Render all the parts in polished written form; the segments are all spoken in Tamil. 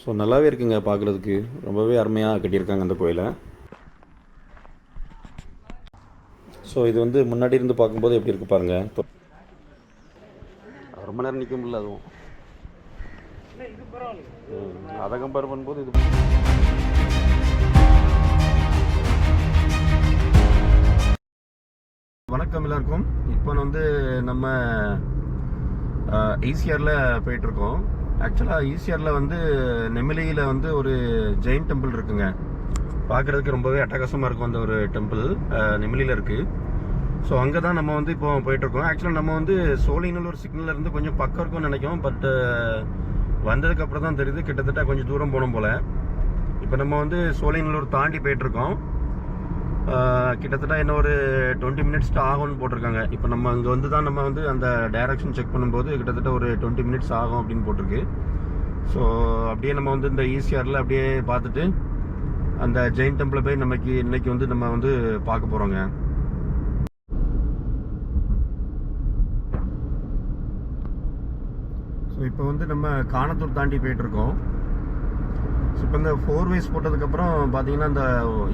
ஸோ நல்லாவே இருக்குங்க பார்க்குறதுக்கு. ரொம்பவே அருமையாக கட்டியிருக்காங்க அந்த கோயிலை. ஸோ இது வந்து முன்னாடி இருந்து பார்க்கும்போது எப்படி இருக்குது பாருங்கள். ரொம்ப நேரம் நிற்க முடியல அதுவும். அதை கம்பேர் பண்ணும்போது இது வணக்கம் எல்லாருக்கும். இப்போ வந்து நம்ம ஈசிஆரில் போயிட்டுருக்கோம். ஆக்சுவலாக ஈசிஆரில் வந்து நெமிலியில் வந்து ஒரு ஜெயின் டெம்பிள் இருக்குங்க. பார்க்குறதுக்கு ரொம்பவே அட்டகாசமாக இருக்கும் அந்த ஒரு டெம்பிள் நெமிலியில் இருக்குது. ஸோ அங்கே தான் நம்ம வந்து இப்போ போயிட்டுருக்கோம். ஆக்சுவலாக நம்ம வந்து சோழிங்கநல்லூர் சிக்னலில் இருந்து கொஞ்சம் பக்கம் இருக்கும்னு நினைக்கிறோம். பட் வந்ததுக்கப்புறம் தான் தெரியுது கிட்டத்தட்ட கொஞ்சம் தூரம் போகணும் போல். இப்போ நம்ம வந்து சோழிங்கநல்லூர் தாண்டி போயிட்டுருக்கோம். கிட்டத்தட்ட இன்னும் ஒரு 20 மினிட்ஸ் ஆகும்னு போட்டிருக்காங்க. இப்போ நம்ம அங்கே வந்து தான் நம்ம வந்து அந்த டைரக்ஷன் செக் பண்ணும்போது கிட்டத்தட்ட ஒரு 20 மினிட்ஸ் ஆகும் அப்படின்னு போட்டிருக்கு. ஸோ அப்படியே நம்ம வந்து இந்த ஈசிஆரில் அப்படியே பார்த்துட்டு அந்த ஜெயின் டெம்பிளை போய் இன்னைக்கு வந்து நம்ம வந்து பார்க்க போகிறோங்க. ஸோ இப்போ வந்து நம்ம காணத்தூர் தாண்டி போயிட்டுருக்கோம். ஸோ இப்போ இந்த 4 ways போட்டதுக்கப்புறம் பார்த்தீங்கன்னா இந்த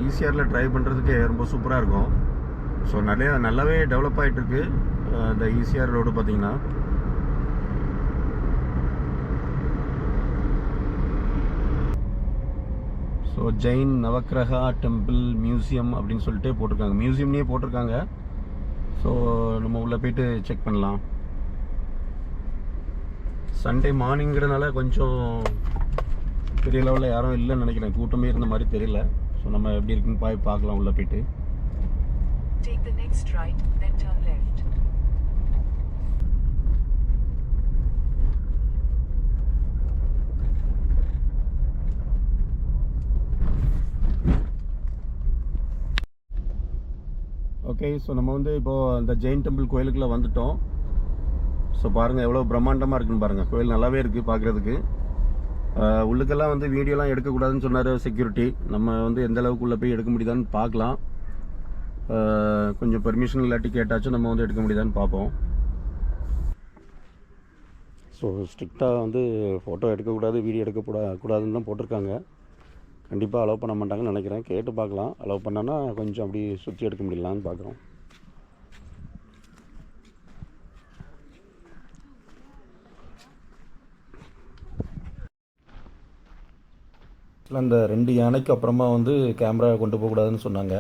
ஈசிஆரில் ட்ரைவ் பண்ணுறதுக்கு ரொம்ப சூப்பராக இருக்கும். ஸோ நல்லாவே டெவலப் ஆகிட்டுருக்கு இந்த ஈசிஆர் ரோடு பார்த்தீங்கன்னா. ஸோ ஜெயின் நவக்கிரகா டெம்பிள் மியூசியம் அப்படின்னு சொல்லிட்டு போட்டிருக்காங்க. மியூசியம்லேயே போட்டிருக்காங்க. ஸோ நம்ம உள்ளே போயிட்டு செக் பண்ணலாம். சண்டே மார்னிங்கிறதுனால கொஞ்சம் பெரிய லெவலில் யாரும் இல்லைன்னு நினைக்கிறேன். கூட்டமே இருந்த மாதிரி தெரியல. ஸோ நம்ம எப்படி இருக்குன்னு பார்க்கலாம் உள்ளே போயிட்டு. ஓகே, ஸோ நம்ம வந்து இப்போது அந்த ஜெயின் டெம்பிள் கோயிலுக்குள்ளே வந்துட்டோம். ஸோ பாருங்கள் எவ்வளோ பிரம்மாண்டமாக இருக்குன்னு பாருங்கள். கோயில் நல்லாவே இருக்குது பார்க்குறதுக்கு. உள்ளுக்கெல்லாம் வந்து வீடியோலாம் எடுக்கக்கூடாதுன்னு சொன்னார் செக்யூரிட்டி. நம்ம வந்து எந்த அளவுக்கு உள்ளே போய் எடுக்க முடியுதான்னு பார்க்கலாம். கொஞ்சம் பெர்மிஷன் இல்லாட்டி கேட்டாச்சும் நம்ம வந்து எடுக்க முடியுதான்னு பார்ப்போம். ஸோ ஸ்ட்ரிக்டாக வந்து ஃபோட்டோ எடுக்கக்கூடாது, வீடியோ எடுக்கக்கூடாதுன்னு தான் போட்டிருக்காங்க. கண்டிப்பாக அலோவ் பண்ண மாட்டாங்கன்னு நினைக்கிறேன். கேட்டு பார்க்கலாம். அலோவ் பண்ணான்னா கொஞ்சம் அப்படி சுற்றி எடுக்க முடியலான்னு பார்க்குறோம். அந்த 2 யானைக்கு அப்புறமா வந்து கேமரா கொண்டு போகக்கூடாதுன்னு சொன்னாங்க.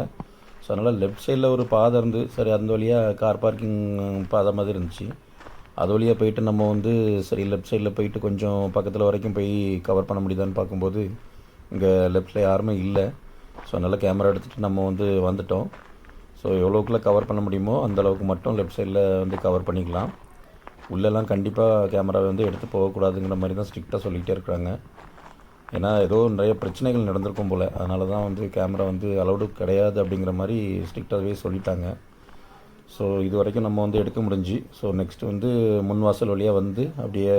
ஸோ அதனால் லெஃப்ட் சைடில் ஒரு பாதை இருந்து, சரி அந்த வழியாக கார் பார்க்கிங் பாதை மாதிரி இருந்துச்சு. அது வழியாக போயிட்டு நம்ம வந்து சரி லெஃப்ட் சைடில் போயிட்டு கொஞ்சம் பக்கத்தில் வரைக்கும் போய் கவர் பண்ண முடியுதான்னு பார்க்கும்போது இங்கே லெஃப்டில் யாருமே இல்லை. ஸோ அதனால் கேமரா எடுத்துகிட்டு நம்ம வந்து வந்துட்டோம். ஸோ எவ்வளோக்குள்ளே கவர் பண்ண முடியுமோ அந்தளவுக்கு மட்டும் லெஃப்ட் சைடில் வந்து கவர் பண்ணிக்கலாம். உள்ளெல்லாம் கண்டிப்பாக கேமராவை வந்து எடுத்து போகக்கூடாதுங்கிற மாதிரி தான் ஸ்ட்ரிக்டாக சொல்லிகிட்டே இருக்கிறாங்க. ஏன்னா ஏதோ நிறைய பிரச்சனைகள் நடந்திருக்கும் போல். அதனால தான் வந்து கேமரா வந்து அலௌடு கிடையாது அப்படிங்கிற மாதிரி ஸ்ட்ரிக்டாகவே சொல்லிட்டாங்க. ஸோ இது வரைக்கும் நம்ம வந்து எடுக்க முடிஞ்சு. ஸோ நெக்ஸ்ட்டு வந்து முன் வாசல் வழியாக வந்து அப்படியே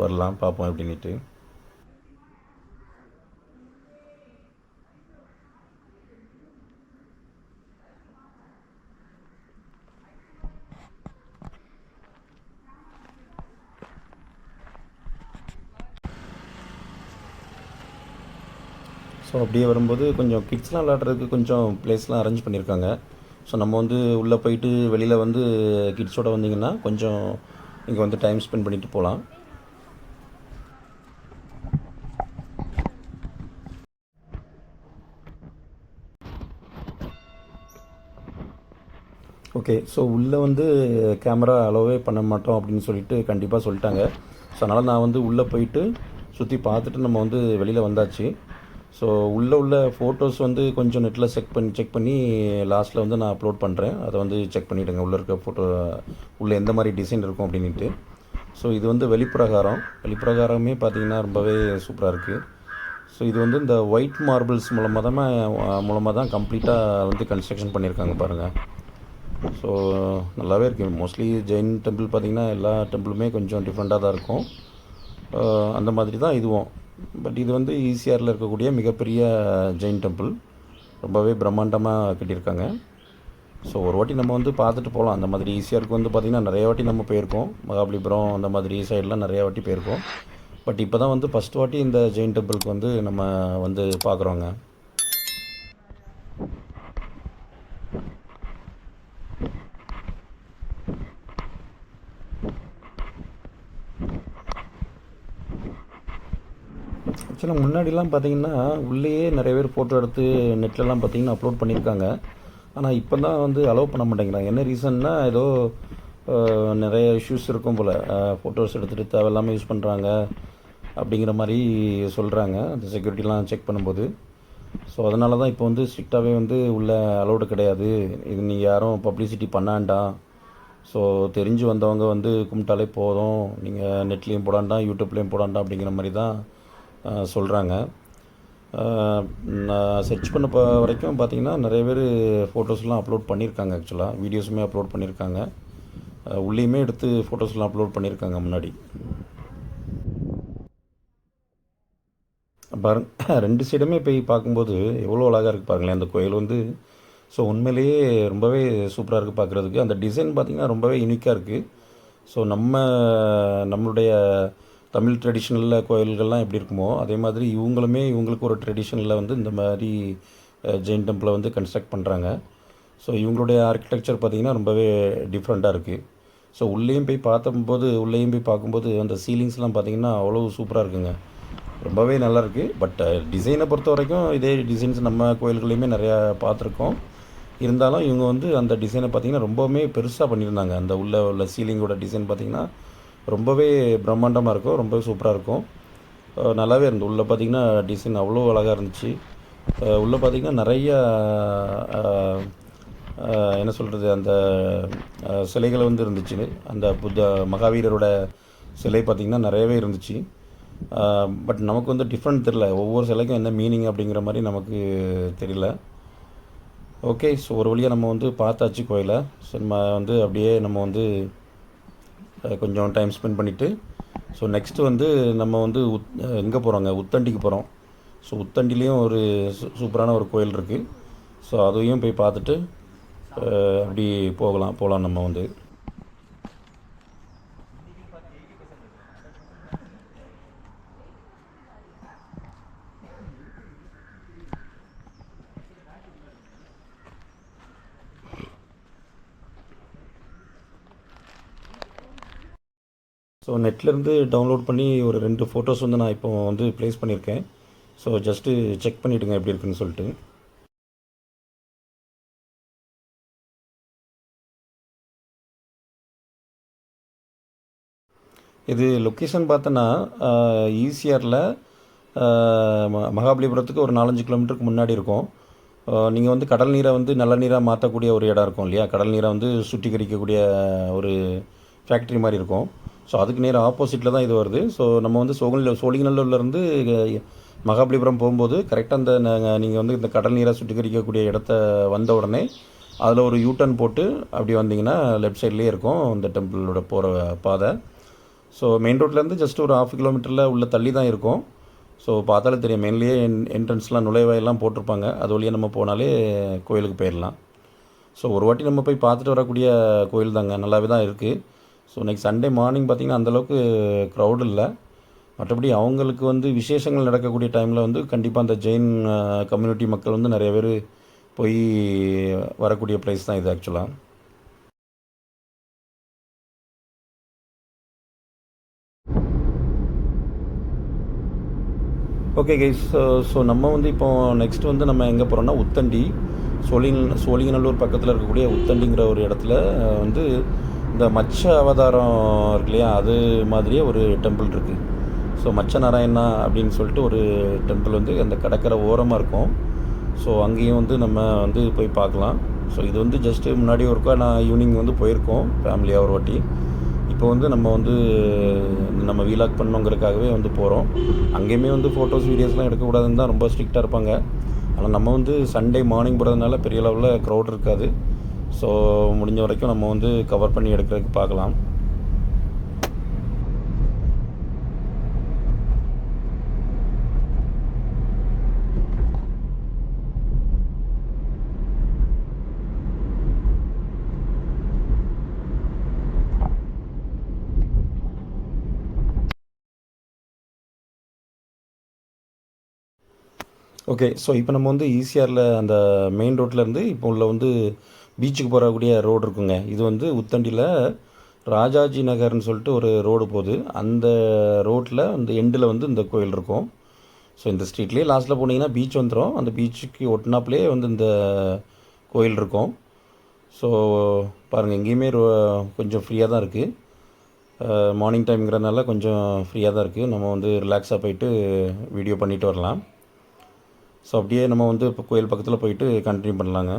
வரலாம், பார்ப்போம் எப்படின்ட்டு. ஸோ அப்படியே வரும்போது கொஞ்சம் கிட்ஸ்லாம் விளாட்றதுக்கு கொஞ்சம் ப்ளேஸ்லாம் அரேஞ்ச் பண்ணியிருக்காங்க. ஸோ நம்ம வந்து உள்ளே போயிட்டு வெளியில் வந்து கிட்ஸோடு வந்திங்கன்னா கொஞ்சம் இங்கே வந்து டைம் ஸ்பெண்ட் பண்ணிவிட்டு போகலாம். ஓகே, ஸோ உள்ளே வந்து கேமரா அலோவே பண்ண மாட்டோம் அப்படின்னு சொல்லிட்டு கண்டிப்பாக சொல்லிட்டாங்க. ஸோ அதனால் நான் வந்து உள்ளே போயிட்டு சுற்றி பார்த்துட்டு நம்ம வந்து வெளியில் வந்தாச்சு. ஸோ உள்ள ஃபோட்டோஸ் வந்து கொஞ்சம் நெட்டில் செக் பண்ணி லாஸ்ட்டில் வந்து நான் அப்லோட் பண்ணுறேன். அதை வந்து செக் பண்ணிவிடுங்க. உள்ளே இருக்க ஃபோட்டோ உள்ளே எந்த மாதிரி டிசைன் இருக்கும் அப்படின்ட்டு. ஸோ இது வந்து வெளிப்பிரகாரமே பார்த்திங்கன்னா ரொம்பவே சூப்பராக இருக்குது. ஸோ இது வந்து இந்த ஒயிட் மார்பிள்ஸ் மூலமாக தான் கம்ப்ளீட்டாக வந்து கன்ஸ்ட்ரக்ஷன் பண்ணியிருக்காங்க பாருங்கள். ஸோ நல்லாவே இருக்குது. மோஸ்ட்லி ஜெயின் டெம்பிள் பார்த்திங்கன்னா எல்லா டெம்பிளுமே கொஞ்சம் டிஃப்ரெண்ட்டாக தான் இருக்கும். அந்த மாதிரி தான் இதுவும். பட் இது வந்து ஈசிஆரில் இருக்கக்கூடிய மிகப்பெரிய ஜெயின் டெம்பிள். ரொம்பவே பிரம்மாண்டமாக கட்டியிருக்காங்க. ஸோ ஒரு வாட்டி நம்ம வந்து பார்த்துட்டு போகலாம். அந்த மாதிரி ஈசிஆருக்கு வந்து பார்த்திங்கன்னா நிறைய வாட்டி நம்ம போயிருக்கோம். மகாபலிபுரம் அந்த மாதிரி சைடெலாம் நிறையா வாட்டி போயிருக்கோம். பட் இப்போ தான் வந்து ஃபஸ்ட் வாட்டி இந்த ஜெயின் டெம்பிளுக்கு வந்து நம்ம வந்து பார்க்குறோங்க. ஆக்சுவலாக முன்னாடிலாம் பார்த்தீங்கன்னா உள்ளேயே நிறைய பேர் ஃபோட்டோ எடுத்து நெட்லலாம் பார்த்தீங்கன்னா அப்லோட் பண்ணியிருக்காங்க. ஆனால் இப்போ தான் வந்து அலோவ் பண்ண மாட்டேங்கிறாங்க. என்ன ரீசன்னா ஏதோ நிறைய இஷ்யூஸ் இருக்கும் போல், ஃபோட்டோஸ் எடுத்துகிட்டு தேவையில்லாமல் யூஸ் பண்ணுறாங்க அப்படிங்கிற மாதிரி சொல்கிறாங்க அந்த செக்யூரிட்டிலாம் செக் பண்ணும்போது. ஸோ அதனால தான் இப்போ வந்து ஸ்ட்ரிக்டாகவே வந்து உள்ளே அலோடு கிடையாது, இது நீங்கள் யாரும் பப்ளிசிட்டி பண்ணாண்டாம், ஸோ தெரிஞ்சு வந்தவங்க வந்து கும்பிட்டாலே போதும், நீங்கள் நெட்லேயும் போடாண்டாம் யூடியூப்லேயும் போடாண்டாம் அப்படிங்கிற மாதிரி தான் சொல்கிறாங்க. நான் சர்ச் பண்ண வரைக்கும் பார்த்தீங்கன்னா நிறைய பேர் ஃபோட்டோஸ்லாம் அப்லோட் பண்ணியிருக்காங்க. ஆக்சுவலாக வீடியோஸுமே அப்லோட் பண்ணியிருக்காங்க, உள்ளேயுமே எடுத்து ஃபோட்டோஸ்லாம் அப்லோட் பண்ணியிருக்காங்க முன்னாடி. பாருங்க, ரெண்டு சைடுமே போய் பார்க்கும்போது எவ்வளோ அழகாக இருக்குது பாருங்களேன் அந்த கோயில் வந்து. ஸோ உண்மையிலேயே ரொம்பவே சூப்பராக இருக்குது பார்க்குறதுக்கு. அந்த டிசைன் பார்த்திங்கன்னா ரொம்பவே யூனிக்காக இருக்குது. ஸோ நம்மளுடைய தமிழ் ட்ரெடிஷ்னலில் கோயில்கள்லாம் எப்படி இருக்குமோ அதே மாதிரி இவங்களுக்கு ஒரு ட்ரெடிஷனில் வந்து இந்த மாதிரி ஜெயின் டெம்பிளை வந்து கன்ஸ்ட்ரக்ட் பண்ணுறாங்க. ஸோ இவங்களுடைய ஆர்கிடெக்சர் பார்த்திங்கன்னா ரொம்பவே டிஃப்ரெண்ட்டாக இருக்குது. ஸோ உள்ளேயும் போய் பார்க்கும்போது அந்த சீலிங்ஸ்லாம் பார்த்திங்கன்னா அவ்வளோ சூப்பராக இருக்குங்க, ரொம்பவே நல்லாயிருக்கு. பட் டிசைனை பொறுத்த வரைக்கும் இதே டிசைன்ஸ் நம்ம கோயில்களையுமே நிறையா பார்த்துருக்கோம். இருந்தாலும் இவங்க வந்து அந்த டிசைனை பார்த்திங்கன்னா ரொம்பவுமே பெருசாக பண்ணியிருந்தாங்க. அந்த உள்ள சீலிங்கோட டிசைன் பார்த்திங்கன்னா ரொம்பவே பிரம்மாண்டமாக இருக்கும், ரொம்பவே சூப்பராக இருக்கும், நல்லாவே இருந்தது. உள்ளே பார்த்திங்கன்னா டிசைன் அவ்வளோ அழகாக இருந்துச்சு. உள்ளே பார்த்திங்கன்னா நிறையா என்ன சொல்கிறது, அந்த சிலைகள் வந்து இருந்துச்சு. அந்த மகாவீரரோட சிலை பார்த்திங்கன்னா நிறையவே இருந்துச்சு. பட் நமக்கு வந்து டிஃப்ரெண்ட் தெரியல, ஒவ்வொரு சிலைக்கும் என்ன மீனிங் அப்படிங்கிற மாதிரி நமக்கு தெரியல. ஓகே, ஸோ ஒரு வழியாக நம்ம வந்து பார்த்தாச்சு கோயிலை. ஸோ நம்ம வந்து கொஞ்சம் டைம் ஸ்பெண்ட் பண்ணிவிட்டு ஸோ நெக்ஸ்ட்டு வந்து நம்ம வந்து எங்கே போகிறோங்க, உத்தண்டிக்கு போகிறோம். ஸோ உத்தண்டிலையும் ஒரு சூப்பரான ஒரு கோயில் இருக்குது. ஸோ அதையும் போய் பார்த்துட்டு அப்படி போகலாம் நம்ம வந்து. ஸோ நெட்லேருந்து டவுன்லோட் பண்ணி ஒரு 2 ஃபோட்டோஸ் வந்து நான் இப்போ வந்து ப்ளேஸ் பண்ணியிருக்கேன். ஸோ ஜஸ்ட்டு செக் பண்ணிவிடுங்க எப்படி இருக்குன்னு சொல்லிட்டு. இது லொக்கேஷன் பார்த்தோன்னா ஈசிஆரில் மகாபலிபுரத்துக்கு ஒரு 4-5 கிலோமீட்டருக்கு முன்னாடி இருக்கும். நீங்கள் வந்து கடல் நீரை வந்து நல்ல நீராக மாற்றக்கூடிய ஒரு இடம் இருக்கும் இல்லையா, கடல் நீரை வந்து சுத்திகரிக்கக்கூடிய ஒரு ஃபேக்ட்ரி மாதிரி இருக்கும். ஸோ அதுக்கு நேராக ஆப்போசிட்டில் தான் இது வருது. ஸோ நம்ம வந்து சோழிங்கநல்லூர்லேருந்து மகாபலிபுரம் போகும்போது கரெக்டாக நீங்கள் வந்து இந்த கடல் நீரை சுத்திகரிக்கக்கூடிய இடத்த வந்த உடனே அதில் ஒரு யூட்டர்ன் போட்டு அப்படி வந்தீங்கன்னா லெஃப்ட் சைட்லேயே இருக்கும் இந்த டெம்பிளோட போகிற பாதை. ஸோ மெயின் ரோட்லேருந்து ஜஸ்ட் ஒரு 1/2 கிலோமீட்டரில் உள்ள தள்ளி தான் இருக்கும். ஸோ பார்த்தாலே தெரியும், மெயின்லேயே என்ட்ரன்ஸ்லாம் நுழைவாயெல்லாம் போட்டிருப்பாங்க, அது வழியாக நம்ம போனாலே கோயிலுக்கு போயிடலாம். ஸோ ஒரு வாட்டி நம்ம போய் பார்த்துட்டு வரக்கூடிய கோயில் தாங்க, நல்லாவே தான் இருக்குது. ஸோ நெக்ஸ்ட் சண்டே மார்னிங் பார்த்திங்கன்னா அந்தளவுக்கு க்ரௌட் இல்லை. மற்றபடி அவங்களுக்கு வந்து விசேஷங்கள் நடக்கக்கூடிய டைமில் வந்து கண்டிப்பாக அந்த ஜெயின் கம்யூனிட்டி மக்கள் வந்து நிறைய பேர் போய் வரக்கூடிய ப்ளேஸ் தான் இது ஆக்சுவலாக. ஓகே கைஸ், ஸோ நம்ம வந்து இப்போ நெக்ஸ்ட் வந்து நம்ம எங்கே போகிறோம்னா உத்தண்டி, சோழிங்கநல்லூர் பக்கத்தில் இருக்கக்கூடிய உத்தண்டிங்கிற ஒரு இடத்துல வந்து இந்த மச்ச அவதாரம் இருக்கு இல்லையா, அது மாதிரியே ஒரு டெம்பிள் இருக்குது. ஸோ மச்ச நாராயணா அப்படின்னு சொல்லிட்டு ஒரு டெம்பிள் வந்து அந்த கடற்கரை ஓரமாக இருக்கும். ஸோ அங்கேயும் வந்து நம்ம வந்து போய் பார்க்கலாம். ஸோ இது வந்து ஜஸ்ட்டு முன்னாடி ஒருக்கா நான் ஈவினிங் வந்து போயிருக்கோம் ஃபேமிலியாக ஒரு வாட்டி. இப்போ வந்து நம்ம வீலாக் பண்ணோங்கிறதுக்காகவே வந்து போகிறோம். அங்கேயுமே வந்து ஃபோட்டோஸ் வீடியோஸ்லாம் எடுக்கக்கூடாதுன்னு தான் ரொம்ப ஸ்ட்ரிக்டாக இருப்பாங்க. ஆனால் நம்ம வந்து சண்டே மார்னிங் போகிறதுனால பெரிய லெவலில் க்ரௌட் இருக்காது. ஸோ முடிஞ்ச வரைக்கும் நம்ம வந்து கவர் பண்ணி எடுக்கிறதுக்கு பார்க்கலாம். ஓகே. ஸோ இப்போ நம்ம வந்து ஈசிஆரில் அந்த மெயின் ரோட்லேருந்து இப்போ உள்ள வந்து பீச்சுக்கு போகக்கூடிய ரோடு இருக்குங்க. இது வந்து உத்தண்டியில் ராஜாஜி நகர்னு சொல்லிட்டு ஒரு ரோடு போகுது. அந்த ரோட்டில் அந்த எண்டில் வந்து இந்த கோயில் இருக்கும். ஸோ இந்த ஸ்ட்ரீட்லேயே லாஸ்ட்டில் போனீங்கன்னா பீச் வந்துடும். அந்த பீச்சுக்கு ஒட்டினாப்லேயே வந்து இந்த கோயில் இருக்கும். ஸோ பாருங்கள், எங்கேயுமே கொஞ்சம் ஃப்ரீயாக தான் இருக்குது. மார்னிங் டைம்ங்கிறதுனால கொஞ்சம் ஃப்ரீயாக தான் இருக்குது. நம்ம வந்து ரிலாக்ஸாக போயிட்டு வீடியோ பண்ணிவிட்டு வரலாம். ஸோ அப்படியே நம்ம வந்து இப்போ கோயில் பக்கத்தில் போயிட்டு கண்டினியூ பண்ணலாங்க.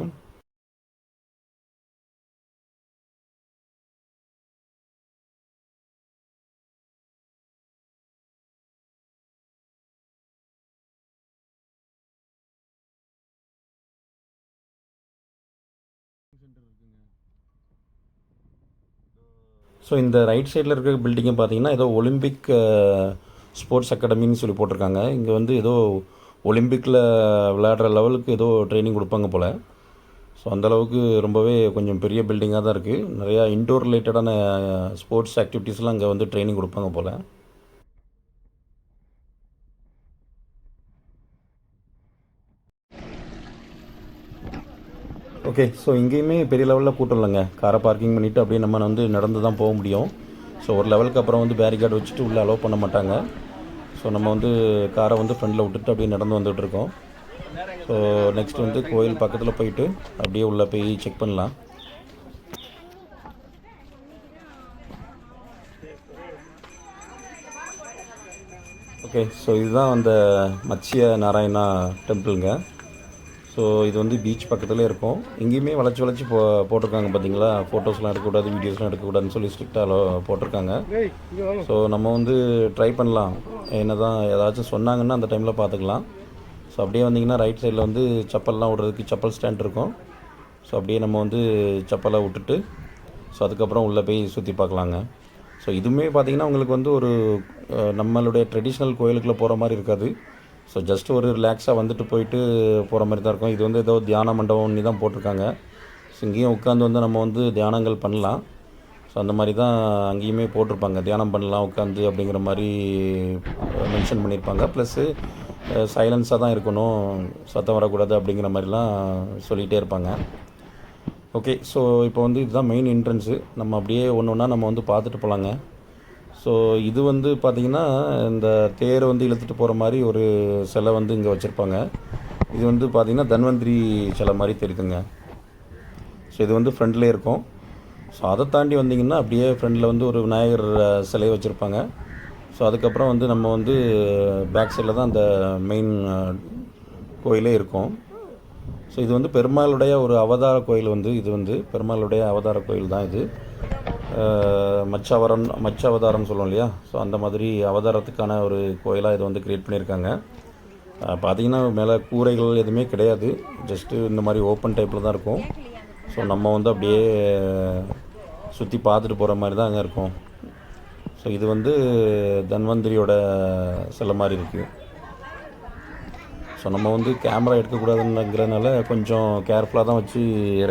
ஸோ இந்த ரைட் சைடில் இருக்கிற பில்டிங்கை பார்த்தீங்கன்னா ஏதோ ஒலிம்பிக் ஸ்போர்ட்ஸ் அகாடமின்னு சொல்லி போட்டிருக்காங்க. இங்கே வந்து ஏதோ ஒலிம்பிக்கில் விளையாடுற லெவலுக்கு ஏதோ ட்ரைனிங் கொடுப்பாங்க போல். ஸோ அந்தளவுக்கு ரொம்பவே கொஞ்சம் பெரிய பில்டிங்காக தான் இருக்குது. நிறையா இன்டோர் ரிலேட்டடான ஸ்போர்ட்ஸ் ஆக்டிவிட்டீஸ்லாம் அங்கே வந்து ட்ரைனிங் கொடுப்பாங்க போல். ஓகே. ஸோ இங்கேயுமே பெரிய லெவலில் கூட்டம் இல்லைங்க. காரை பார்க்கிங் பண்ணிவிட்டு அப்படியே நம்ம வந்து நடந்து தான் போக முடியும். ஸோ ஒரு லெவலுக்கு அப்புறம் வந்து பேரிகார்டு வச்சுட்டு உள்ளே அலோவ் பண்ண மாட்டாங்க. ஸோ நம்ம வந்து காரை வந்து ஃப்ரண்டில் விட்டுட்டு அப்படியே நடந்து வந்துகிட்ருக்கோம். ஸோ நெக்ஸ்ட் வந்து கோயில் பக்கத்தில் போயிட்டு அப்படியே உள்ளே போய் செக் பண்ணலாம். ஓகே. ஸோ இதுதான் அந்த மத்ஸ்ய நாராயணா டெம்பிளுங்க. ஸோ இது வந்து பீச் பக்கத்துலேயே இருக்கும். எங்கேயுமே வளைச்சி வளைச்சி போட்டிருக்காங்க பார்த்தீங்களா. ஃபோட்டோஸ்லாம் எடுக்கக்கூடாது, வீடியோஸ்லாம் எடுக்கக்கூடாதுன்னு சொல்லி ஸ்ட்ரிக்டாக போட்டிருக்காங்க. ஸோ நம்ம வந்து ட்ரை பண்ணலாம். என்ன தான் ஏதாச்சும் சொன்னாங்கன்னா அந்த டைமில் பார்த்துக்கலாம். ஸோ அப்படியே வந்திங்கன்னா ரைட் சைடில் வந்து செப்பல்லாம் விடுறதுக்கு செப்பல் ஸ்டாண்ட் இருக்கும். ஸோ அப்படியே நம்ம வந்து செப்பலை விட்டுட்டு ஸோ அதுக்கப்புறம் உள்ளே போய் சுற்றி பார்க்கலாங்க. ஸோ இதுவுமே பார்த்திங்கன்னா உங்களுக்கு வந்து ஒரு நம்மளுடைய ட்ரெடிஷ்னல் கோயிலுக்குள்ளே போகிற மாதிரி இருக்காது. ஸோ ஜஸ்ட் ஒரு ரிலாக்ஸாக வந்துட்டு போயிட்டு போகிற மாதிரி தான் இருக்கும். இது வந்து ஏதோ தியான மண்டபம்னு தான் போட்டிருக்காங்க. ஸோ இங்கேயும் உட்காந்து வந்து நம்ம வந்து தியானங்கள் பண்ணலாம். ஸோ அந்த மாதிரி தான் அங்கேயுமே போட்டிருப்பாங்க. தியானம் பண்ணலாம் உட்காந்து அப்படிங்கிற மாதிரி மென்ஷன் பண்ணியிருப்பாங்க. ப்ளஸ்ஸு சைலன்ஸாக தான் இருக்கணும், சத்தம் வரக்கூடாது அப்படிங்கிற மாதிரிலாம் சொல்லிகிட்டே இருப்பாங்க. ஓகே. ஸோ இப்போ வந்து இதுதான் மெயின் என்ட்ரன்ஸு. நம்ம அப்படியே ஒன்று ஒன்றா நம்ம வந்து பார்த்துட்டு போகலாங்க. ஸோ இது வந்து பார்த்திங்கன்னா இந்த தேரை வந்து இழுத்துட்டு போகிற மாதிரி ஒரு சிலை வந்து இங்கே வச்சுருப்பாங்க. இது வந்து பார்த்திங்கன்னா தன்வந்திரி சிலை மாதிரி தெரியுதுங்க. ஸோ இது வந்து ஃப்ரண்ட்லேயே இருக்கும். ஸோ அதை தாண்டி வந்திங்கன்னா அப்படியே ஃப்ரண்டில் வந்து ஒரு விநாயகர் சிலையை வச்சுருப்பாங்க. ஸோ அதுக்கப்புறம் வந்து நம்ம வந்து பேக் சைடில் தான் அந்த மெயின் கோயிலே இருக்கும். ஸோ இது வந்து பெருமாளுடைய ஒரு அவதார கோயில் வந்து இது வந்து பெருமாளுடைய அவதார கோயில் தான் இது. மச்ச அவதாரம் சொல்லுவோம் இல்லையா. ஸோ அந்த மாதிரி அவதாரத்துக்கான ஒரு கோயிலாக இதை வந்து க்ரியேட் பண்ணியிருக்காங்க. பார்த்திங்கன்னா மேலே கூரைகள் எதுவுமே கிடையாது. ஜஸ்ட்டு இந்த மாதிரி ஓப்பன் டைப்பில் தான் இருக்கும். ஸோ நம்ம வந்து அப்படியே சுற்றி பார்த்துட்டு போகிற மாதிரி தான் அங்கே இருக்கும். ஸோ இது வந்து தன்வந்திரியோட சிலை மாதிரி இருக்குது. ஸோ நம்ம வந்து கேமரா எடுக்கக்கூடாதுங்கிறதுனால கொஞ்சம் கேர்ஃபுல்லாக தான் வச்சு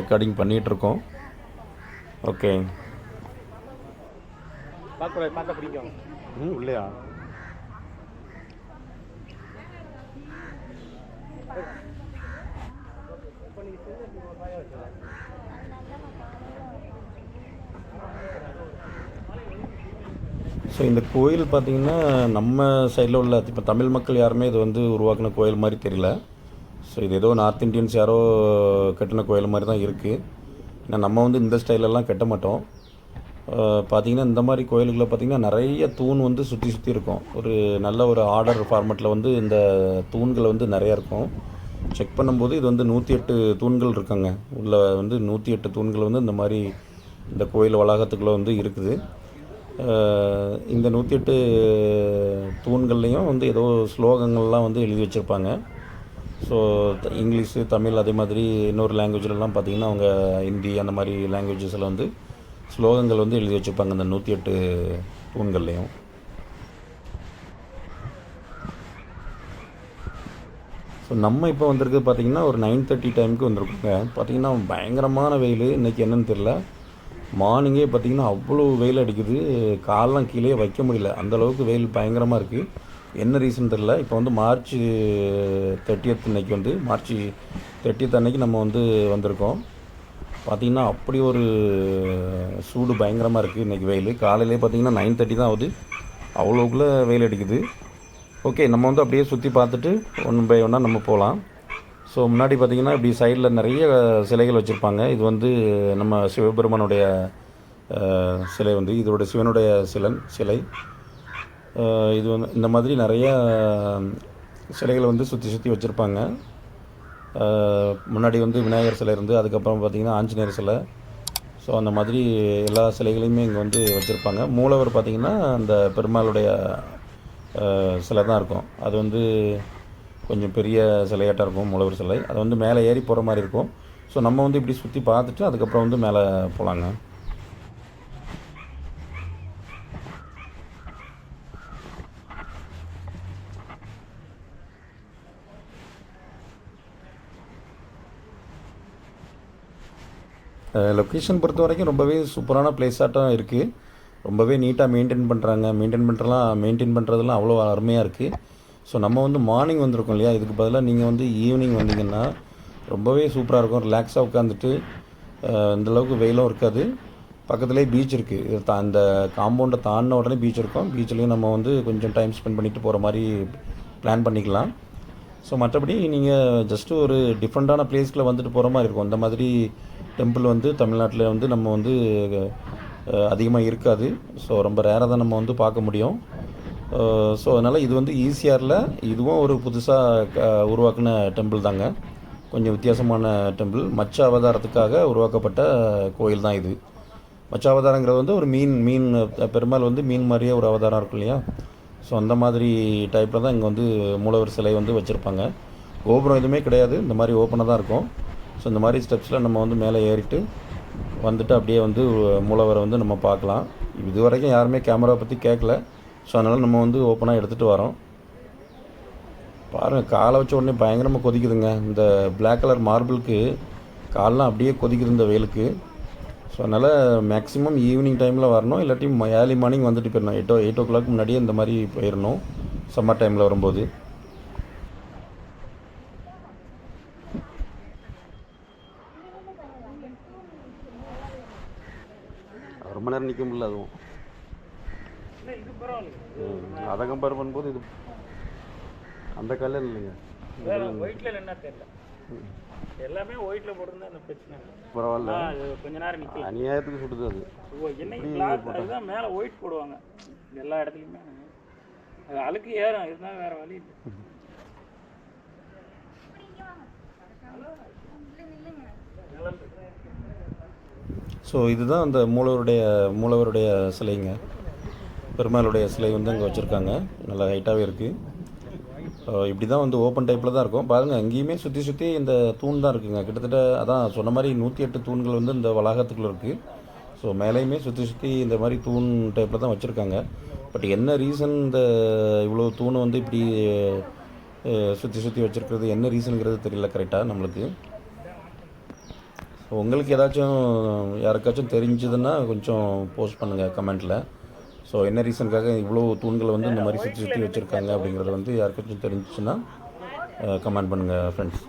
ரெக்கார்டிங் பண்ணிகிட்ருக்கோம். ஓகே. பார்த்தா பிடிக்கும். இல்லையா? ஸோ இந்த கோயில் பார்த்திங்கன்னா நம்ம சைடில் உள்ள இப்போ தமிழ் மக்கள் யாருமே இது வந்து உருவாக்கின கோயில் மாதிரி தெரியல. ஸோ இது ஏதோ நார்த் இந்தியன்ஸ் யாரோ கட்டின கோயில் மாதிரி தான் இருக்குது. ஏன்னா நம்ம வந்து இந்த ஸ்டைலெல்லாம் கட்ட மாட்டோம். பார்த்திங்கன்னா இந்த மாதிரி கோயில்களில் பார்த்திங்கன்னா நிறைய தூண் வந்து சுற்றி சுற்றி இருக்கும். ஒரு நல்ல ஒரு ஆர்டர் ஃபார்மெட்டில் வந்து இந்த தூண்கள் வந்து நிறையா இருக்கும். செக் பண்ணும்போது இது வந்து 108 தூண்கள் இருக்காங்க. உள்ள வந்து 108 தூண்கள் வந்து இந்த மாதிரி இந்த கோயில் வளாகத்துக்குள்ளே வந்து இருக்குது. இந்த 108 தூண்கள்லேயும் வந்து ஏதோ ஸ்லோகங்கள்லாம் வந்து எழுதி வச்சுருப்பாங்க. ஸோ இங்கிலீஷு, தமிழ், அதே மாதிரி இன்னொரு லாங்குவேஜ்லலாம் பார்த்திங்கன்னா அவங்க ஹிந்தி அந்த மாதிரி லாங்குவேஜஸில் வந்து ஸ்லோகங்கள் வந்து எழுதி வச்சுருப்பாங்க இந்த 108 தூண்கள்லேயும். ஸோ நம்ம இப்போ வந்திருக்குது பார்த்திங்கன்னா ஒரு 9:30 டைமுக்கு வந்திருக்கோங்க. பார்த்திங்கன்னா பயங்கரமான வெயில். இன்றைக்கி என்னென்னு தெரில. மார்னிங்கே பார்த்திங்கன்னா அவ்வளோ வெயில் அடிக்குது. காலெலாம் கீழே வைக்க முடியல. அந்தளவுக்கு வெயில் பயங்கரமாக இருக்குது. என்ன ரீசன் தெரில. இப்போ வந்து மார்ச் 30th அன்னைக்கு வந்து மார்ச் 30th அன்னைக்கு நம்ம வந்து வந்திருக்கோம். பார்த்திங்கன்னா அப்படி ஒரு சூடு பயங்கரமாக இருக்குது இன்றைக்கி. வெயில் காலையிலே பார்த்திங்கன்னா 9:30 தான் ஆகுது, அவ்வளோக்குள்ளே வெயில் அடிக்குது. ஓகே, நம்ம வந்து அப்படியே சுற்றி பார்த்துட்டு ஒன் பை ஒன்னாக நம்ம போகலாம். ஸோ முன்னாடி பார்த்திங்கன்னா இப்படி சைடில் நிறைய சிலைகள் வச்சுருப்பாங்க. இது வந்து நம்ம சிவபெருமானுடைய சிலை வந்து இதோட சிவனுடைய சிலை. இது வந்து இந்த மாதிரி நிறையா சிலைகளை வந்து சுற்றி வச்சுருப்பாங்க. முன்னாடி வந்து விநாயகர் சிலை இருந்து, அதுக்கப்புறம் பார்த்திங்கன்னா ஆஞ்சநேயர் சிலை. ஸோ அந்த மாதிரி எல்லா சிலைகளையுமே இங்கே வந்து வச்சுருப்பாங்க. மூலவர் பார்த்திங்கன்னா அந்த பெருமாளுடைய சிலை தான் இருக்கும். அது வந்து கொஞ்சம் பெரிய சிலையாட்டம் இருக்கும் மூலவர் சிலை. அது வந்து மேலே ஏறி போகிற மாதிரி இருக்கும். ஸோ நம்ம வந்து இப்படி சுற்றி பார்த்துட்டு அதுக்கப்புறம் வந்து மேலே போகலாங்க. லொக்கேஷன் பொறுத்த வரைக்கும் ரொம்பவே சூப்பரான பிளேஸாட்டம் இருக்குது. ரொம்பவே நீட்டாக மெயின்டைன் பண்ணுறதெல்லாம் அவ்வளோ அருமையாக இருக்குது. ஸோ நம்ம வந்து மார்னிங் வந்திருக்கோம் இல்லையா, இதுக்கு பதிலாக நீங்கள் வந்து ஈவினிங் வந்தீங்கன்னா ரொம்பவே சூப்பராக இருக்கும். ரிலாக்ஸாக உட்காந்துட்டு இந்தளவுக்கு வெயிலும் இருக்காது. பக்கத்துலேயே பீச் இருக்குது. அந்த காம்பவுண்டை தாண்டின உடனே பீச் இருக்கும். பீச்லேயும் நம்ம வந்து கொஞ்சம் டைம் ஸ்பெண்ட் பண்ணிவிட்டு போகிற மாதிரி பிளான் பண்ணிக்கலாம். ஸோ மற்றபடி நீங்கள் ஜஸ்ட்டு ஒரு டிஃப்ரெண்ட்டான பிளேஸ்க்கில் வந்துட்டு போகிற மாதிரி இருக்கும். இந்த மாதிரி டெம்பிள் வந்து தமிழ்நாட்டில் வந்து நம்ம வந்து அதிகமாக இருக்காது. ஸோ ரொம்ப ரேராக தான் நம்ம வந்து பார்க்க முடியும். ஸோ அதனால் இது வந்து ஈசிஆரில் இதுவும் ஒரு புதுசாக உருவாக்கின டெம்பிள் தாங்க. கொஞ்சம் வித்தியாசமான டெம்பிள். மச்ச அவதாரத்துக்காக உருவாக்கப்பட்ட கோயில் தான் இது. மச்ச அவதாரங்கிறது வந்து ஒரு மீன் பெருமாள் வந்து மீன் மாதிரியே ஒரு அவதாரம் இருக்கும் இல்லையா. ஸோ அந்த மாதிரி டைப்பில் தான் இங்கே வந்து மூலவர் சிலை வந்து வச்சுருப்பாங்க. கோபுரம் எதுவுமே கிடையாது, இந்த மாதிரி ஓப்பனாக தான் இருக்கும். ஸோ இந்த மாதிரி ஸ்டெப்ஸில் நம்ம வந்து மேலே ஏறிட்டு வந்துட்டு அப்படியே வந்து மூலவரை வந்து நம்ம பார்க்கலாம். இது வரைக்கும் யாருமே கேமரா பற்றி கேட்கல. ஸோ அதனால் நம்ம வந்து ஓப்பனாக எடுத்துகிட்டு வரோம். பாருங்கள், காலை வச்ச உடனே பயங்கரமாக கொதிக்குதுங்க. இந்த பிளாக் கலர் மார்பிளுக்கு காலெலாம் அப்படியே கொதிக்குது இந்த வெயிலுக்கு. ஸோ அதனால் மேக்ஸிமம் ஈவினிங் டைமில் வரணும், இல்லாட்டி ஏர்லி மார்னிங் வந்துட்டு போயிடணும். 8 o'clock முன்னாடியே இந்த மாதிரி போயிடணும் சம்மர் டைமில் வரும்போது. ரொம்ப நேரம் நிற்க முடியல. அதுவும் அதை கம்பேர் பண்ணும்போது இது அந்த கல்லில் இல்லைங்க, ஒயிட்டில் என்ன தெரியல, எல்லாமே ஒயிட்டில் போட்டிருந்தா அந்த பிரச்சனை பரவாயில்ல. கொஞ்ச நேரம் நிற்கல, அநியாயத்துக்கு சுடுது அது. என்னைக்கு பிளாக் அதுதான் மேலே ஒயிட் போடுவாங்க எல்லா இடத்துலையுமே. அது அழுக்கு ஏறும், இருந்தால் வேறு வழி இல்லை. ஸோ இதுதான் அந்த மூலவருடைய சிலைங்க. பெருமாளுடைய சிலை வந்து அங்கே வச்சுருக்காங்க. நல்லா ஹைட்டாகவே இருக்குது. இப்படி தான் வந்து ஓப்பன் டைப்பில் தான் இருக்கும். பாருங்கள், அங்கேயுமே சுற்றி இந்த தூண் தான் இருக்குங்க. கிட்டத்தட்ட அதான் சொன்ன மாதிரி 108 தூண்கள் வந்து இந்த வளாகத்துக்குள்ளே இருக்குது. ஸோ மேலேயுமே சுற்றி இந்த மாதிரி தூண் டைப்பில் தான் வச்சுருக்காங்க. பட் என்ன ரீசன் இந்த இவ்வளோ தூணை வந்து இப்படி சுற்றி வச்சுருக்கிறது என்ன ரீசனுங்கிறது தெரியல கரெக்டாக நம்மளுக்கு. உங்களுக்கு யாருக்காச்சும் தெரிஞ்சதுன்னா கொஞ்சம் போஸ்ட் பண்ணுங்கள் கமெண்ட்டில். ஸோ என்ன ரீசனுக்காக இவ்வளோ தூண்களை வந்து இந்த மாதிரி சுற்றி வச்சுருக்காங்க அப்படிங்கிறது வந்து யாருக்காச்சும் தெரிஞ்சிச்சுன்னா கமெண்ட் பண்ணுங்கள் ஃப்ரெண்ட்ஸ்.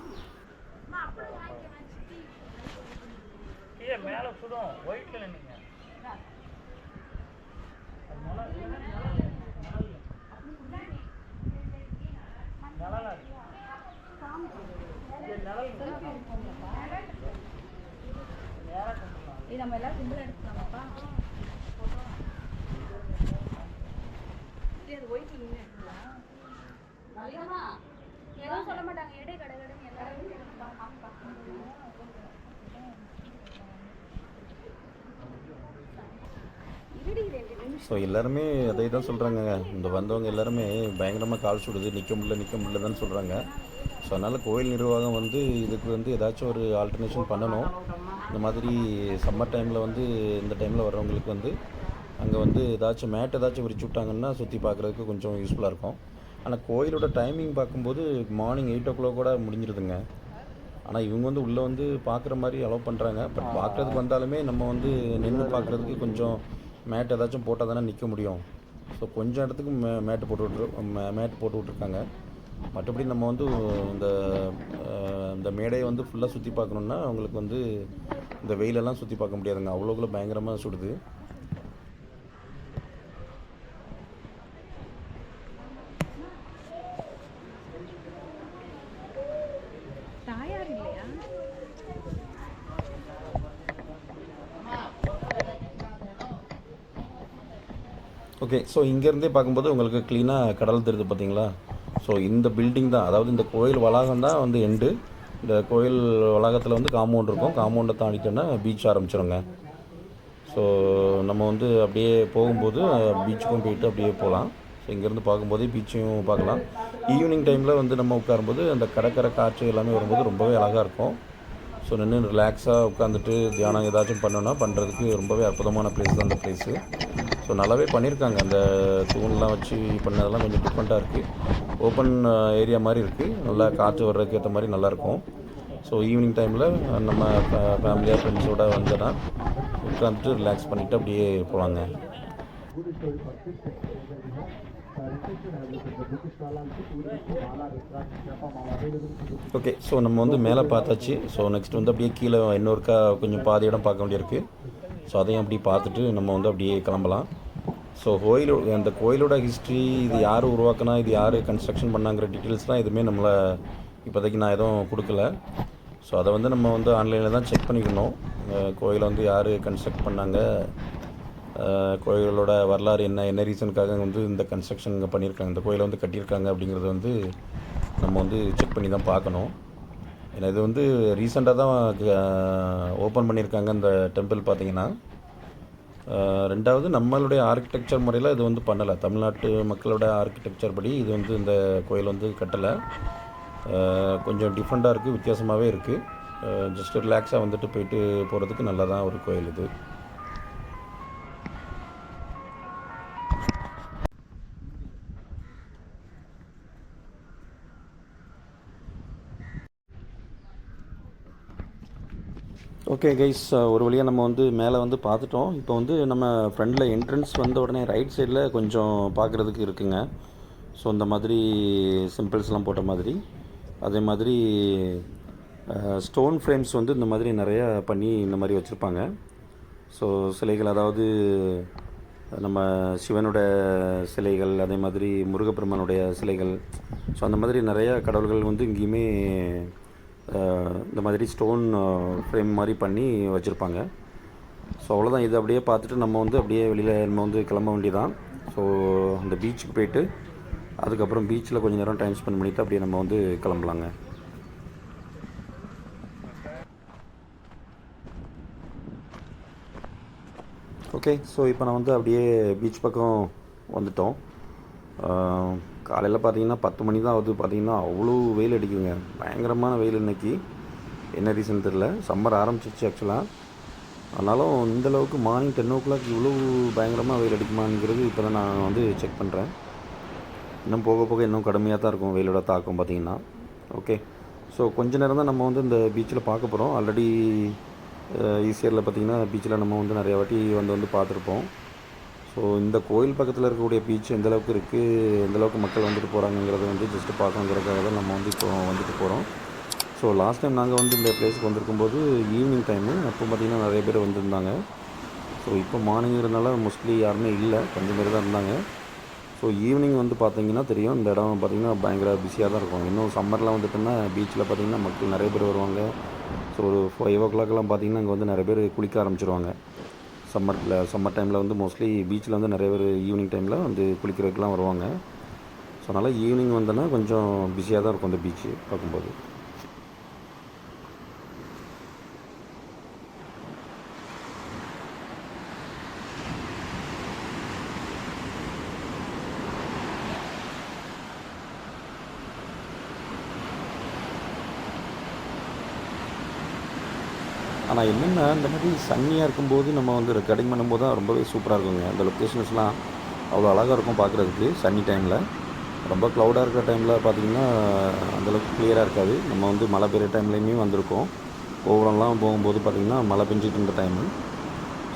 நம்ம எல்லாம் சிம்பிள் எடுத்துக்கலாமாப்பா? அது ஒயிட் இல்லை எதுவும் சொல்ல மாட்டாங்க. எடை கடைன்னு எல்லாரும். ஸோ எல்லாருமே அதை தான் சொல்கிறாங்க. இந்த வந்தவங்க எல்லாருமே பயங்கரமாக கால் சுடுது, நிற்க முடியலன்னு சொல்கிறாங்க. ஸோ அதனால் கோயில் நிர்வாகம் வந்து இதுக்கு வந்து ஏதாச்சும் ஒரு ஆல்டர்னேஷன் பண்ணணும். இந்த மாதிரி சம்மர் டைமில் வந்து இந்த டைமில் வர்றவங்களுக்கு வந்து அங்கே வந்து ஏதாச்சும் விரிச்சு விட்டாங்கன்னா சுற்றி பார்க்குறதுக்கு கொஞ்சம் யூஸ்ஃபுல்லாக இருக்கும். ஆனால் கோயிலோட டைமிங் பார்க்கும்போது மார்னிங் 8 o'clock கூட முடிஞ்சிருதுங்க. ஆனால் இவங்க வந்து உள்ளே வந்து பார்க்குற மாதிரி அலோவ் பண்ணுறாங்க. பட் பார்க்குறதுக்கு வந்தாலுமே நம்ம வந்து நின்று பார்க்குறதுக்கு கொஞ்சம் மேட் ஏதாச்சும் போட்டால் தானே நிற்க முடியும். ஸோ கொஞ்சம் இடத்துக்கு மேட்டு போட்டு விட்ருக்காங்க. மற்றபடி நம்ம வந்து இந்த இந்த மேடையை வந்து ஃபுல்லாக சுற்றி பார்க்கணுன்னா அவங்களுக்கு வந்து இந்த வெயிலெல்லாம் சுற்றி பார்க்க முடியாதுங்க, அவ்வளோக்குள்ள பயங்கரமாக சுடுது. தாயார் இல்லையா? ஓகே, ஸோ இங்கேருந்தே பார்க்கும்போது உங்களுக்கு க்ளீனாக கடல் தெரியுது பார்த்தீங்களா? ஸோ இந்த பில்டிங் தான், அதாவது இந்த கோயில் வளாகம் தான் வந்து எண்டு. இந்த கோயில் வளாகத்தில் வந்து காம்பவுண்ட் இருக்கும், காம்பவுண்டை தாண்டிட்டோன்னா பீச் ஆரம்பிச்சிருங்க. ஸோ நம்ம வந்து அப்படியே போகும்போது பீச்சுக்கும் போயிட்டு அப்படியே போகலாம். ஸோ இங்கேருந்து பார்க்கும்போதே பீச்சையும் பார்க்கலாம். ஈவினிங் டைமில் வந்து நம்ம உட்காரும்போது அந்த கடற்கரை காற்று எல்லாமே வரும்போது ரொம்பவே அழகாக இருக்கும். ஸோ நின்று ரிலாக்ஸாக உட்காந்துட்டு தியானம் ஏதாச்சும் பண்ணோன்னா பண்ணுறதுக்கு ரொம்பவே அற்புதமான பிளேஸ் தான் அந்த பிளேஸு. ஸோ நல்லாவே பண்ணியிருக்காங்க, அந்த தூண்லாம் வச்சு பண்ணதெல்லாம் கொஞ்சம் டிஃப்ரெண்ட்டாக இருக்குது. ஓப்பன் ஏரியா மாதிரி இருக்குது, நல்லா காற்று வர்றதுக்கு ஏற்ற மாதிரி நல்லாயிருக்கும். ஸோ ஈவினிங் டைமில் நம்ம ஃபேமிலியாக ஃப்ரெண்ட்ஸோடு வந்தோன்னா உட்காந்துட்டு ரிலாக்ஸ் பண்ணிவிட்டு அப்படியே போகலாங்க. ஓகே, ஸோ நம்ம வந்து மேலே பார்த்தாச்சு. ஸோ நெக்ஸ்ட் வந்து அப்படியே கீழே இன்னொருக்கா கொஞ்சம் பாதி இடம் பார்க்க வேண்டியிருக்கு. ஸோ அதையும் அப்படி பார்த்துட்டு நம்ம வந்து அப்படியே கிளம்பலாம். ஸோ அந்த கோயிலோட ஹிஸ்ட்ரி, இது யார் உருவாக்குனா, இது யார் கன்ஸ்ட்ரக்ஷன் பண்ணாங்கிற டீட்டெயில்ஸ்லாம் எதுவுமே நம்மளை இப்போதைக்கு நான் எதுவும் கொடுக்கல. ஸோ அதை வந்து நம்ம வந்து ஆன்லைனில் தான் செக் பண்ணிக்கணும். கோயிலை வந்து யார் கன்ஸ்ட்ரக்ட் பண்ணாங்க, கோயிலோட வரலாறு என்ன ரீசனுக்காக வந்து இந்த கன்ஸ்ட்ரக்ஷன் இங்கே பண்ணியிருக்காங்க, இந்த கோயிலை வந்து கட்டியிருக்காங்க அப்படிங்கிறத வந்து நம்ம வந்து செக் பண்ணி தான் பார்க்கணும். ஏன்னா இது வந்து ரீசெண்டாக தான் ஓப்பன் பண்ணியிருக்காங்க இந்த டெம்பிள் பார்த்தீங்கன்னா. ரெண்டாவது நம்மளுடைய ஆர்கிடெக்சர் முறையில் இது வந்து பண்ணலை, தமிழ்நாட்டு மக்களோட ஆர்கிடெக்சர் படி இது வந்து இந்த கோயில் வந்து கட்டலை. கொஞ்சம் டிஃப்ரெண்ட்டாக இருக்குது, வித்தியாசமாகவே இருக்குது. ஜஸ்ட் ரிலாக்ஸாக வந்துட்டு போயிட்டு போகிறதுக்கு நல்லதான் ஒரு கோயில் இது. ஓகே கைஸ், ஒரு வழியாக நம்ம வந்து மேலே வந்து பார்த்துட்டோம். இப்போ வந்து நம்ம ஃப்ரண்டில் என்ட்ரன்ஸ் வந்த உடனே ரைட் சைடில் கொஞ்சம் பார்க்குறதுக்கு இருக்குங்க. ஸோ இந்த மாதிரி சிம்பிள்ஸ்லாம் போட்ட மாதிரி, அதே மாதிரி ஸ்டோன் ஃப்ரேம்ஸ் வந்து இந்த மாதிரி நிறையா பண்ணி இந்த மாதிரி வச்சுருப்பாங்க. ஸோ சிலைகள், அதாவது நம்ம சிவனோட சிலைகள், அதே மாதிரி முருகப்பெருமானுடைய சிலைகள், ஸோ அந்த மாதிரி நிறையா கடவுள்கள் வந்து இங்கேயுமே இந்த மாதிரி ஸ்டோன் ஃப்ரேம் மாதிரி பண்ணி வச்சுருப்பாங்க. ஸோ அவ்வளோதான், இது அப்படியே பார்த்துட்டு நம்ம வந்து அப்படியே வெளியில் நம்ம வந்து கிளம்ப வேண்டியதான். ஸோ அந்த பீச்சுக்கு போயிட்டு அதுக்கப்புறம் பீச்சில் கொஞ்சம் நேரம் டைம் ஸ்பெண்ட் பண்ணிவிட்டு அப்படியே நம்ம வந்து கிளம்பலாங்க. ஓகே, ஸோ இப்போ நான் வந்து அப்படியே பீச் பக்கம் வந்துட்டோம். காலையில் பார்த்தீங்கன்னா 10 மணி தான் ஆகுது. பார்த்தீங்கன்னா அவ்வளோ வெயில் அடிக்குதுங்க, பயங்கரமான வெயில் இன்றைக்கி. என்ன ரீசன் தெரில, சம்மர் ஆரம்பிச்சிருச்சு ஆக்சுவலாக. ஆனாலும் இந்தளவுக்கு மார்னிங் 10 o'clock இவ்வளோ பயங்கரமாக வெயில் அடிக்குமாங்கிறது இப்போ தான் நான் வந்து செக் பண்ணுறேன். இன்னும் போக போக இன்னும் கடுமையாக தான் இருக்கும் வெயிலோட தாக்கம் பார்த்திங்கன்னா. ஓகே, ஸோ கொஞ்ச நேரம் தான் நம்ம வந்து இந்த பீச்சில் பார்க்க போகிறோம். ஆல்ரெடி ஈசிஆரில் பார்த்திங்கன்னா பீச்சில் நம்ம வந்து நிறையா வாட்டி வந்து பார்த்துருப்போம். ஸோ இந்த கோயில் பக்கத்தில் இருக்கக்கூடிய பீச் எந்தளவுக்கு இருக்குது, எந்தளவுக்கு மக்கள் வந்துட்டு போகிறாங்கங்கிறத வந்து ஜஸ்ட்டு பார்க்கணுங்கிறதுக்காக தான் நம்ம வந்து இப்போ வந்துட்டு போகிறோம். ஸோ லாஸ்ட் டைம் நாங்கள் வந்து இந்த பிளேஸுக்கு வந்திருக்கும்போது ஈவினிங் டைமு, அப்போ பார்த்திங்கன்னா நிறைய பேர் வந்திருந்தாங்க. ஸோ இப்போ மார்னிங்கிறதுனால மோஸ்ட்லி யாருமே இல்லை, கொஞ்சம் பேர் தான் இருந்தாங்க. ஸோ ஈவினிங் வந்து பார்த்திங்கன்னா தெரியும், இந்த இடம் பார்த்திங்கன்னா பயங்கர பிஸியாக தான் இருக்கும். இன்னும் சம்மர்லாம் வந்துட்டோம்னா பீச்சில் பார்த்திங்கன்னா மக்கள் நிறைய பேர் வருவாங்க. ஸோ ஒரு 5 o'clock பார்த்திங்கன்னா அங்கே வந்து நிறைய பேர் குளிக்க ஆரம்பிச்சிருவாங்க. சம்மர் டைமில் வந்து மோஸ்ட்லி பீச்சில் வந்து நிறைய பேர் ஈவினிங் டைமில் வந்து குளிக்கிறதுக்கெலாம் வருவாங்க. ஸோ அதனால் ஈவினிங் வந்தோன்னா கொஞ்சம் பிஸியாக தான் இருக்கும் அந்த பீச்சு பார்க்கும்போது. ஆனால் என்னென்னா, இந்த மாதிரி சன்னியாக இருக்கும்போது நம்ம வந்து ரெக்கார்டிங் பண்ணும்போது தான் ரொம்பவே சூப்பராக இருக்குங்க. அந்த லொக்கேஷன்ஸ்லாம் அவ்வளோ அழகாக இருக்கும் பார்க்குறதுக்கு. சன்னி டைமில், ரொம்ப க்ளவுடாக இருக்கிற டைமில் பார்த்திங்கன்னா அந்தளவுக்கு கிளியராக இருக்காது. நம்ம வந்து மழை பெய்கிற டைம்லேயுமே வந்திருக்கோம். கோவளம்லாம் போகும்போது பார்த்திங்கன்னா மழை பெஞ்சிட்டு இருந்த டைமு.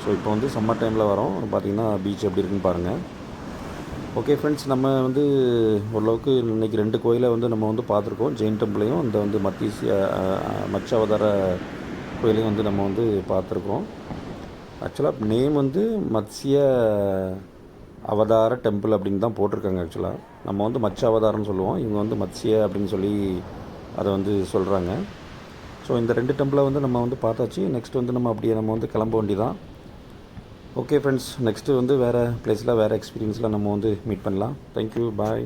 ஸோ இப்போ வந்து சம்மர் டைமில் வரோம். பார்த்திங்கன்னா பீச் எப்படி இருக்குன்னு பாருங்கள். ஓகே ஃப்ரெண்ட்ஸ், நம்ம வந்து ஓரளவுக்கு இன்றைக்கி 2 கோயிலை வந்து நம்ம வந்து பார்த்துருக்கோம். ஜெயின் டெம்பிளையும் இந்த வந்து மத்ஸ்ய அவதார கோயிலையும் வந்து நம்ம வந்து பார்த்துருக்கோம். ஆக்சுவலாக நேம் வந்து மத்ஸ்ய அவதார டெம்பிள் அப்படின்னு தான் போட்டிருக்காங்க. ஆக்சுவலாக நம்ம வந்து மத்ஸ்ய அவதாரம்னு சொல்லுவோம், இவங்க வந்து மத்ஸ்ய அப்படின்னு சொல்லி அதை வந்து சொல்கிறாங்க. ஸோ இந்த 2 டெம்பிளை வந்து நம்ம வந்து பார்த்தாச்சு. நெக்ஸ்ட் வந்து நம்ம அப்படியே நம்ம வந்து கிளம்ப வேண்டியதான். ஓகே ஃப்ரெண்ட்ஸ், நெக்ஸ்ட்டு வந்து வேறு பிளேஸில் வேறு எக்ஸ்பீரியன்ஸில் நம்ம வந்து மீட் பண்ணலாம். தேங்க்யூ, பாய்.